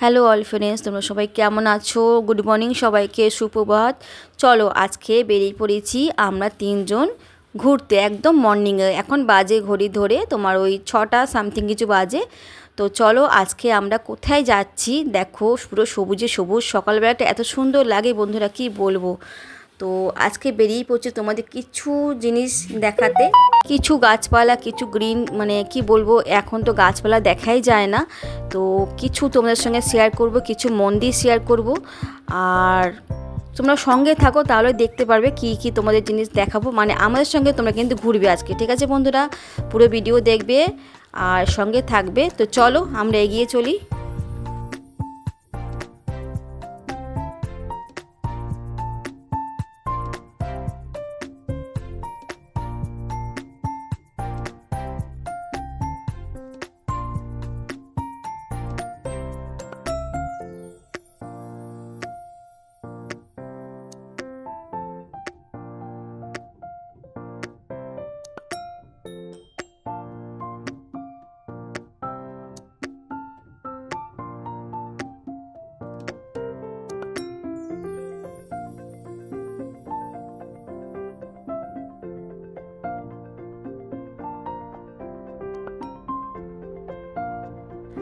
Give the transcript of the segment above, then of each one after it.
Hello all friends, তোমরা সবাই কেমন আছো? গুড মর্নিং সবাইকে, সুপ্রভাত। চলো আজকে বেরিয়ে পড়েছি আমরা তিনজন ঘুরতে, একদম মর্নিংয়ে। এখন বাজে ঘড়ি ধরে তোমার ওই 6টা সামথিং কিছু বাজে। তো চলো আজকে আমরা কোথায় যাচ্ছি দেখো, পুরো সবুজে সবুজ। সকালবেলাটা এত সুন্দর লাগে বন্ধুরা, কি বলবো। তো আজকে বেরিয়ে পড়ছে তোমাদের কিছু জিনিস দেখাতে, কিছু গাছপালা, কিছু গ্রিন, মানে কি বলবো, এখন তো গাছপালা দেখাই যায় না। তো কিছু তোমাদের সঙ্গে শেয়ার করব, কিছু মন্দির শেয়ার করব। আর তোমরা সঙ্গে থাকো, তাহলে দেখতে পারবে কি কি তোমাদের জিনিস দেখাবো। মানে আমাদের সঙ্গে তোমরা কিন্তু ঘুরবে আজকে, ঠিক আছে বন্ধুরা? পুরো ভিডিও দেখবে আর সঙ্গে থাকবে। তো চলো আমরা এগিয়ে চলি।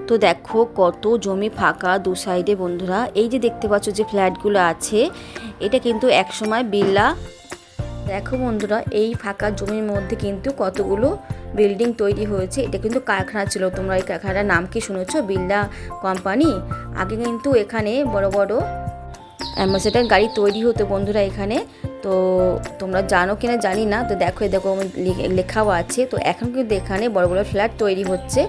তো দেখো কত জমি ফাঁকা দু সাইডে বন্ধুরা। এই যে দেখতে পাচ্ছ যে ফ্ল্যাটগুলো আছে, এটা কিন্তু একসময় বিল্লা। দেখো বন্ধুরা, এই ফাঁকা জমির মধ্যে কিন্তু কতগুলো বিল্ডিং তৈরি হয়েছে। এটা কিন্তু কারখানা ছিল। তোমরা এই কারখানার নাম কি শুনেছো? বিল্লা কোম্পানি। আগে কিন্তু এখানে বড় বড় অ্যাম্বাসেডার গাড়ি তৈরি হতো বন্ধুরা এখানে। তো তোমরা জানো কিনা জানি না। তো দেখো দেখো লেখাও আছে। তো এখন কিন্তু এখানে বড় বড় ফ্ল্যাট তৈরি হচ্ছে।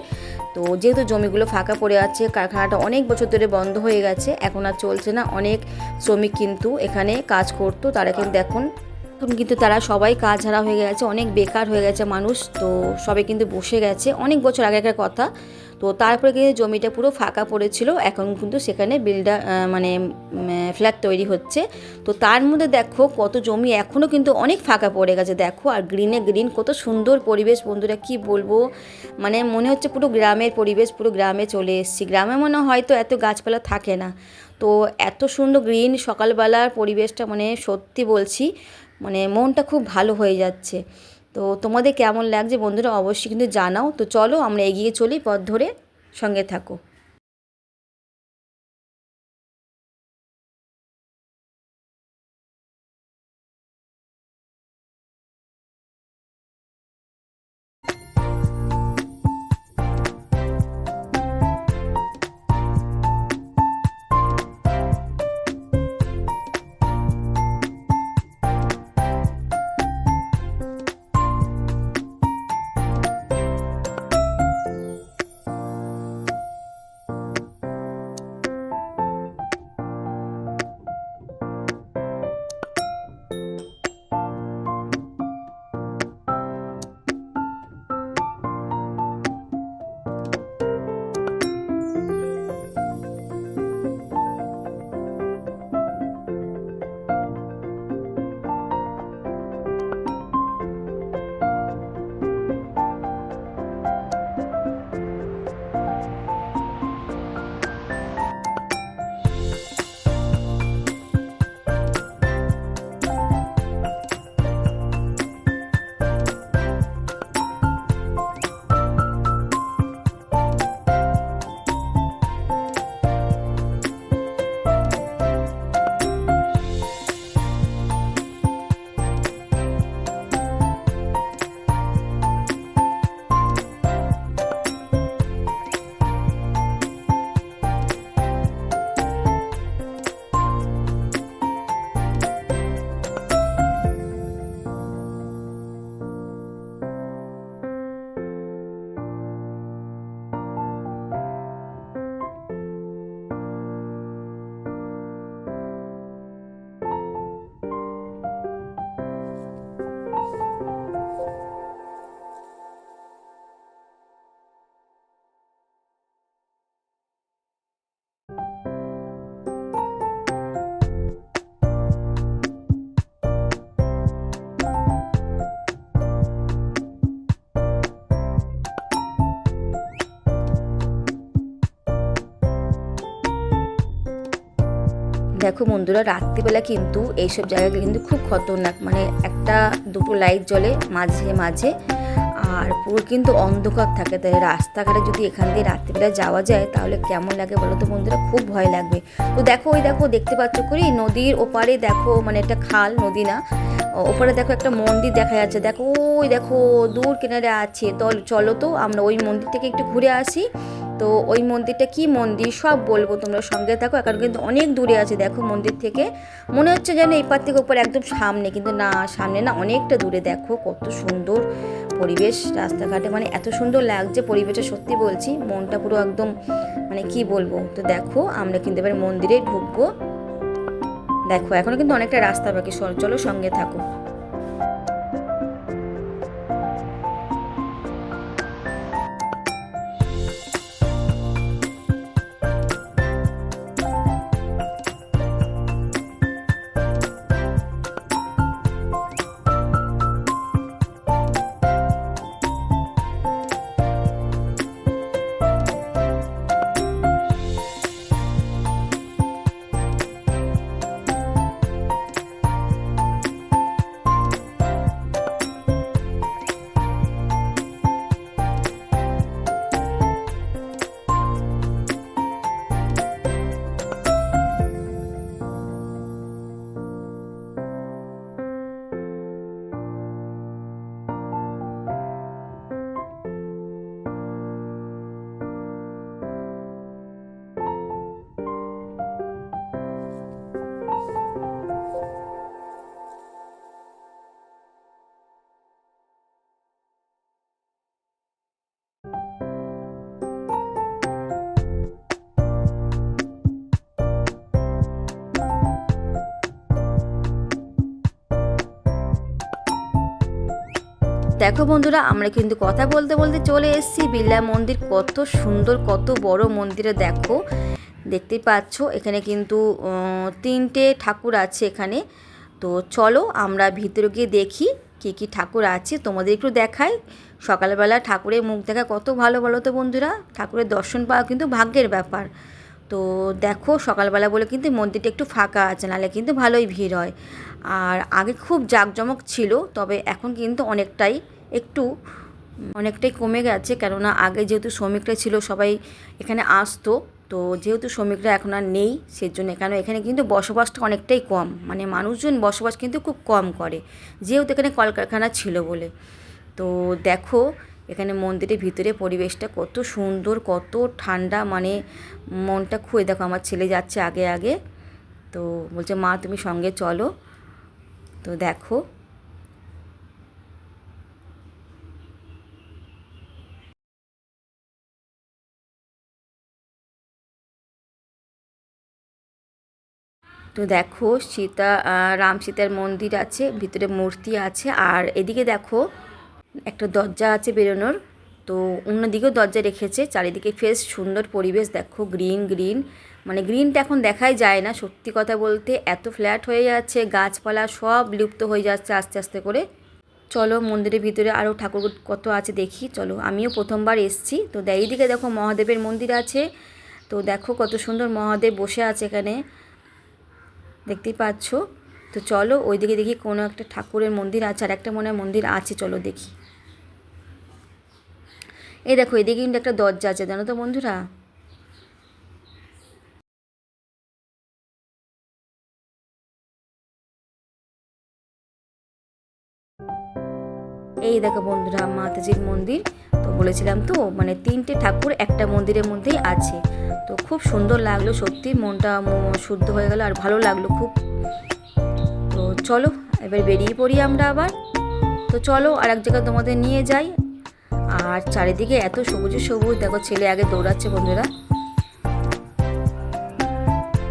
তো যেহেতু জমিগুলো ফাঁকা পড়ে আছে, কারখানাটা অনেক বছর ধরে বন্ধ হয়ে গেছে, এখন আর চলছে না। অনেক শ্রমিক কিন্তু এখানে কাজ করতো, তারা কিন্তু এখন কিন্তু তারা সবাই কাজ হারা হয়ে গেছে, অনেক বেকার হয়ে গেছে মানুষ। তো সবাই কিন্তু বসে গেছে, অনেক বছর আগেকার কথা। তো তারপরে কিন্তু জমিটা পুরো ফাঁকা পড়েছিল, এখন কিন্তু সেখানে মানে ফ্ল্যাট তৈরি হচ্ছে। তো তার মধ্যে দেখো কত জমি এখনও কিন্তু অনেক ফাঁকা পড়ে গেছে দেখো। আর গ্রিনে গ্রিন, কত সুন্দর পরিবেশ বন্ধুরা, কি বলবো। মানে মনে হচ্ছে পুরো গ্রামের পরিবেশ, পুরো গ্রামে চলে এসেছি। গ্রামে মনে হয়তো এত গাছপালা থাকে না। তো এত সুন্দর গ্রিন সকালবেলার পরিবেশটা, মানে সত্যি বলছি, মানে মনটা খুব ভালো হয়ে যাচ্ছে। তো তোমাদের কেমন লাগছে বন্ধুরা অবশ্যই কিন্তু জানাও। তো চলো আমরা এগিয়ে চলি পথ ধরে, সঙ্গে থাকো। দেখো বন্ধুরা, রাত্রিবেলা কিন্তু এইসব জায়গাগুলো কিন্তু খুব খতরনাক, মানে একটা দুটো লাইট জ্বলে মাঝে মাঝে, আর পুরো কিন্তু অন্ধকার থাকে। তাই রাস্তাঘাটে যদি এখান দিয়ে রাত্রিবেলা যাওয়া যায় তাহলে কেমন লাগে বলো তো বন্ধুরা, খুব ভয় লাগবে। তো দেখো, ওই দেখো দেখতে পাচ্ছ করি নদীর ওপারে দেখো, মানে একটা খাল, নদী না, ওপারে দেখো একটা মন্দির দেখা যাচ্ছে। দেখো ওই দেখো দূর কিনারে আছে। তো চলো তো আমরা ওই মন্দির থেকে একটু ঘুরে আসি। তো ওই মন্দিরটা কি মন্দির সব বলবো, তোমরা সঙ্গে থাকো। এখন কিন্তু অনেক দূরে আছে দেখো মন্দির থেকে, মনে হচ্ছে যেন এপার থেকে ওপর একদম সামনে, কিন্তু না সামনে না, অনেকটা দূরে। দেখো কত সুন্দর পরিবেশ রাস্তাঘাটে, মানে এত সুন্দর লাগছে পরিবেশটা, সত্যি বলছি মনটা পুরো একদম, মানে কি বলবো। তো দেখো আমরা কিন্তু এবার মন্দিরে ঢুকবো। দেখো এখনো কিন্তু অনেকটা রাস্তা বাকি, চলো সঙ্গে থাকো। দেখো বন্ধুরা, আমরা কিন্তু কথা বলতে বলতে চলে এসেছি বিড়লা মন্দির। কত সুন্দর, কত বড় মন্দিরে দেখো, দেখতেই পাচ্ছ এখানে কিন্তু তিনটে ঠাকুর আছে এখানে। তো চলো আমরা ভিতরে গিয়ে দেখি কী কী ঠাকুর আছে, তোমাদের একটু দেখাই। সকালবেলা ঠাকুরের মুখ দেখা কত ভালো বলো তো বন্ধুরা, ঠাকুরের দর্শন পাওয়া কিন্তু ভাগ্যের ব্যাপার। তো দেখো সকালবেলা বলে কিন্তু মন্দিরটা একটু ফাঁকা আছে, নাহলে কিন্তু ভালোই ভিড় হয়। আর আগে খুব জাঁকজমক ছিল, তবে এখন কিন্তু অনেকটাই কমে গেছে, কেননা আগে যেহেতু শ্রমিকরা ছিল সবাই এখানে আসতো। তো যেহেতু শ্রমিকরা এখন আর নেই, সেজন্য এখানে কিন্তু বসবাসটা অনেকটাই কম, মানে মানুষজন বসবাস কিন্তু খুব কম করে, যেহেতু এখানে কলকারখানা ছিল বলে। তো দেখো এখানে মন্দিরের ভিতরে পরিবেশটা কত সুন্দর, কত ঠান্ডা, মানে মনটা খুঁয়ে দেখো, আমার ছেলে যাচ্ছে আগে আগে। তো বলছে মা তুমি সঙ্গে চলো। তো দেখো দেখো রাম সীতার মন্দির আছে, ভিতরে মূর্তি আছে। আর এদিকে দেখো একটা দরজা আছে বেরোনোর, তো অন্যদিকেও দরজা রেখেছে। চারিদিকে ফ্রেশ সুন্দর পরিবেশ, দেখো গ্রিন গ্রিন, মানে গ্রিনটা এখন দেখাই যায় না সত্যি কথা বলতে, এত ফ্ল্যাট হয়ে যাচ্ছে, গাছপালা সব লুপ্ত হয়ে যাচ্ছে আস্তে আস্তে করে। চলো মন্দিরের ভিতরে আরও ঠাকুর কত আছে দেখি, চলো। আমিও প্রথমবার এসছি। তো এইদিকে দেখো মহাদেবের মন্দির আছে। তো দেখো কত সুন্দর মহাদেব বসে আছে এখানে, দেখতেই পাচ্ছ। তো চলো ওইদিকে দেখি কোনো একটা ঠাকুরের মন্দির আছে, আর একটা মনে হয় মন্দির আছে, চলো দেখি। এই দেখো এদিকে কিন্তু একটা দরজা আছে, জানো তো বন্ধুরা। এই দেখো বন্ধুরা মাতাজির মন্দির। তো বলেছিলাম তো, মানে তিনটে ঠাকুর একটা মন্দিরের মধ্যেই আছে। তো খুব সুন্দর লাগলো সত্যি, মনটা শুদ্ধ হয়ে গেল, আর ভালো লাগলো খুব। তো চলো এবার বেরিয়ে পড়ি আমরা আবার। তো চলো আর এক জায়গায় তোমাদের নিয়ে যাই। আর চারিদিকে এত সবুজে সবুজ, দেখো ছেলে আগে দৌড়াচ্ছে বন্ধুরা,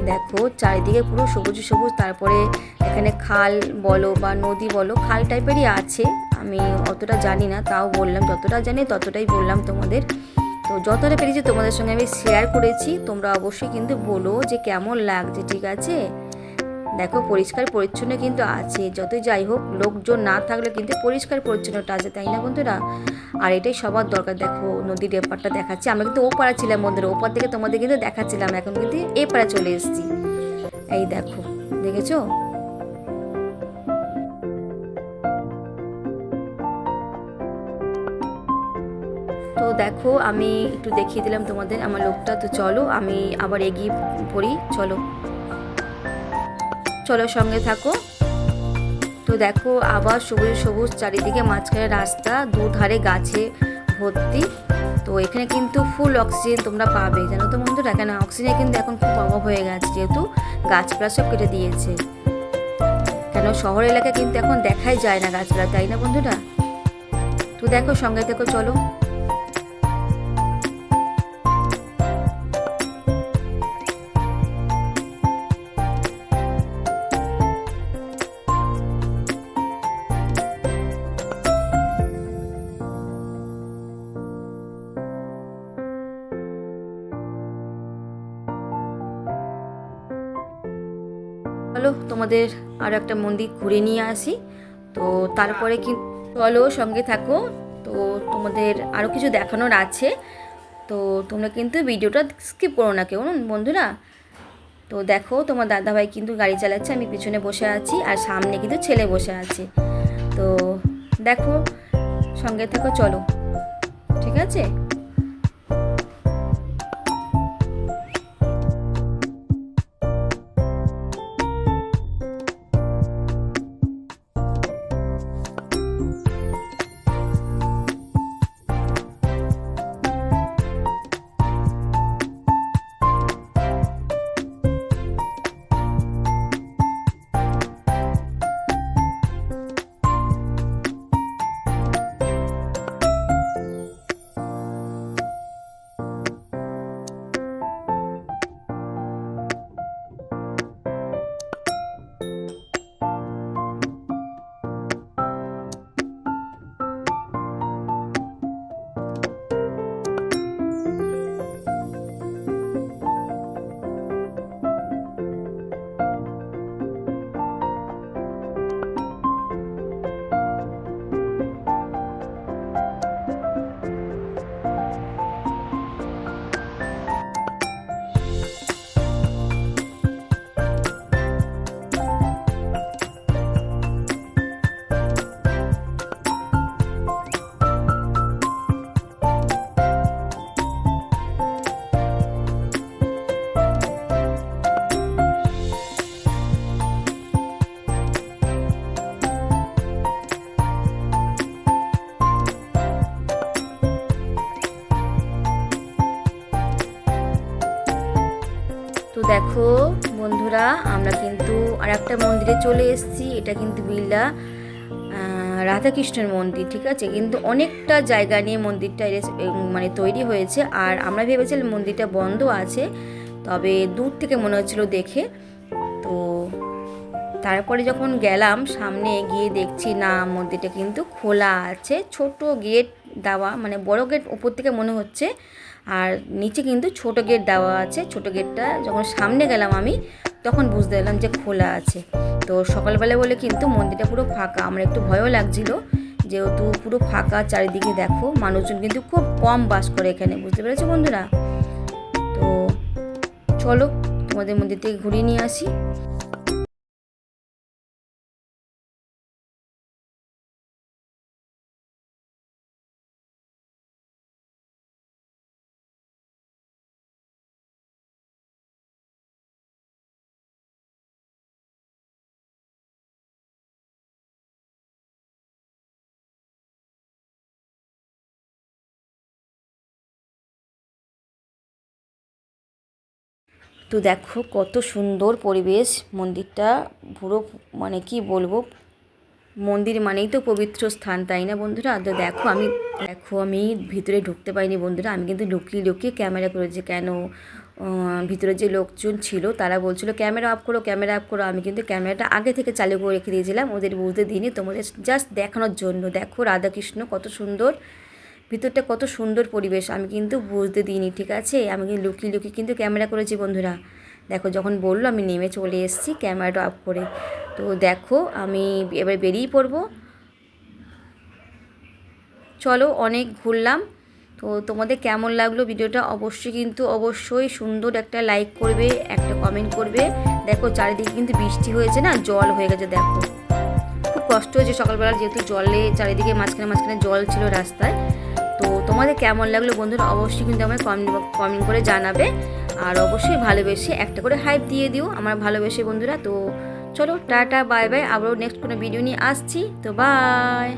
দেখো চারিদিকে পুরো সবুজ সবুজ। তারপরে এখানে খাল বলো বা নদী বলো, খাল টাইপেরই আছে, আমি অতটা জানি না, তাও বললাম, যতটা জানি ততটাই বললাম তোমাদের। তো যতটা পেরেছি তোমাদের সঙ্গে আমি শেয়ার করেছি, তোমরা অবশ্যই কিন্তু বলো যে কেমন লাগছে, ঠিক আছে। দেখো পরিষ্কার পরিচ্ছন্ন কিন্তু আছে, যতই যাই হোক লোকজন না থাকলে কিন্তু পরিষ্কার পরিচ্ছন্নতা আছে, তাই না বন্ধুরা। আর এটাই সবার দরকার। দেখো নদীর এপারটা দেখাচ্ছি, আমরা কিন্তু ও পাড়া ছিলাম বন্ধুরা, ওপার থেকে তোমাদের কিন্তু দেখাচ্ছিলাম, এখন কিন্তু এ পাড়া চলে এসেছি। এই দেখো, দেখেছো? তো দেখো আমি একটু দেখিয়ে দিলাম তোমাদের আমার লোকটা। তো চলো আমি আবার এগিয়ে পড়ি, চলো চলো সঙ্গে থাকো। তো দেখো আবার সবুজ সবুজ চারিদিকে, মাঝখানে রাস্তা, দুধারে গাছে ভর্তি। তো এখানে কিন্তু ফুল অক্সিজেন তোমরা পাবে, জানো তো বন্ধুরা। কেন অক্সিজেন কিন্তু এখন খুব অভাব হয়ে গেছে, যেহেতু গাছপালা সব কেটে দিয়েছে। কেন শহর এলাকায় কিন্তু এখন দেখাই যায় না গাছপালা, তাই না বন্ধুরা? তো দেখো সঙ্গে দেখো, চলো। চলো তোমাদের আরও একটা মন্দির ঘুরে নিয়ে আসি। তো তারপরে কি, চলো সঙ্গে থাকো। তো তোমাদের আরও কিছু দেখানোর আছে, তো তোমরা কিন্তু ভিডিওটা স্কিপ করো না কেউ বন্ধুরা। তো দেখো তোমার দাদাভাই কিন্তু গাড়ি চালাচ্ছে, আমি পিছনে বসে আছি, আর সামনে কিন্তু ছেলে বসে আছে। তো দেখো সঙ্গে থাকো, চলো, ঠিক আছে। তো দেখো বন্ধুরা, আমরা কিন্তু আর একটা মন্দিরে চলে এসেছি। এটা কিন্তু বিড়লা রাধাকৃষ্ণের মন্দির, ঠিক আছে। কিন্তু অনেকটা জায়গা নিয়ে মন্দিরটা মানে তৈরি হয়েছে। আর আমরা ভেবেছিলাম মন্দিরটা বন্ধ আছে, তবে দূর থেকে মনে হচ্ছিল দেখে। তো তারপরে যখন গেলাম সামনে গিয়ে দেখছি না, মন্দিরটা কিন্তু খোলা আছে। ছোট গেট দেওয়া, মানে বড় গেট উপর থেকে মনে হচ্ছে, আর নিচে কিন্তু ছোট গেট দেওয়া আছে। ছোট গেটটা যখন সামনে গেলাম আমি, তখন বুঝতে পারলাম যে খোলা আছে। তো সকালবেলা বলে কিন্তু মন্দিরটা পুরো ফাঁকা, আমার একটু ভয়ও লাগছিল, যেহেতু পুরো ফাঁকা চারিদিকে। দেখো মানুষজন কিন্তু খুব কম বাস করে এখানে, বুঝতে পেরেছো বন্ধুরা। তো চলো তোমাদের মন্দির থেকে ঘুরিয়ে নিয়ে আসি। তো দেখো কত সুন্দর পরিবেশ মন্দিরটা, পুরো মানে কি বলবো, মন্দির মানেই তো পবিত্র স্থান, তাই না বন্ধুরা। তো দেখো আমি ভিতরে ঢুকতে পারিনি বন্ধুরা, আমি কিন্তু লুকিয়ে লুকিয়ে ক্যামেরা করেছি। কেন ভিতরে যে লোকজন ছিল তারা বলছিল ক্যামেরা অফ করো, ক্যামেরা অফ করো। আমি কিন্তু ক্যামেরাটা আগে থেকে চালু করে রেখে দিয়েছিলাম, ওদের বুঝতে দিইনি, তোমাদের জাস্ট দেখানোর জন্য। দেখো রাধাকৃষ্ণ কত সুন্দর, ভিতরটা কত সুন্দর পরিবেশ, আমি কিন্তু বুঝতে দিইনি, ঠিক আছে। আমি কিন্তু লুকিয়ে লুকিয়ে কিন্তু ক্যামেরা করেছি বন্ধুরা। দেখো যখন বললো আমি নেমে চলে এসেছি ক্যামেরাটা অফ করে। তো দেখো আমি এবার বেরিয়ে পড়বো। চলো অনেক ঘুরলাম, তো তোমাদের কেমন লাগলো ভিডিওটা অবশ্যই সুন্দর একটা লাইক করবে, একটা কমেন্ট করবে। দেখো চারিদিকে কিন্তু বৃষ্টি হয়েছে না, জল হয়ে গেছে। দেখো খুব কষ্ট হয়েছে সকালবেলা, যেহেতু জলে চারিদিকে মাঝখানে জল ছিল রাস্তায়। তো তোমাদের কেমন লাগলো বন্ধুরা অবশ্যই কিন্তু আমায় কমেন্ট করে জানাবে। আর অবশ্যই ভালোবেসে একটা করে হাইপ দিয়ে দিও আমার ভালোবেসে বন্ধুরা। তো চলো টাটা বাই বাই, আবারও নেক্সট কোনো ভিডিও নিয়ে আসছি। তো বাই।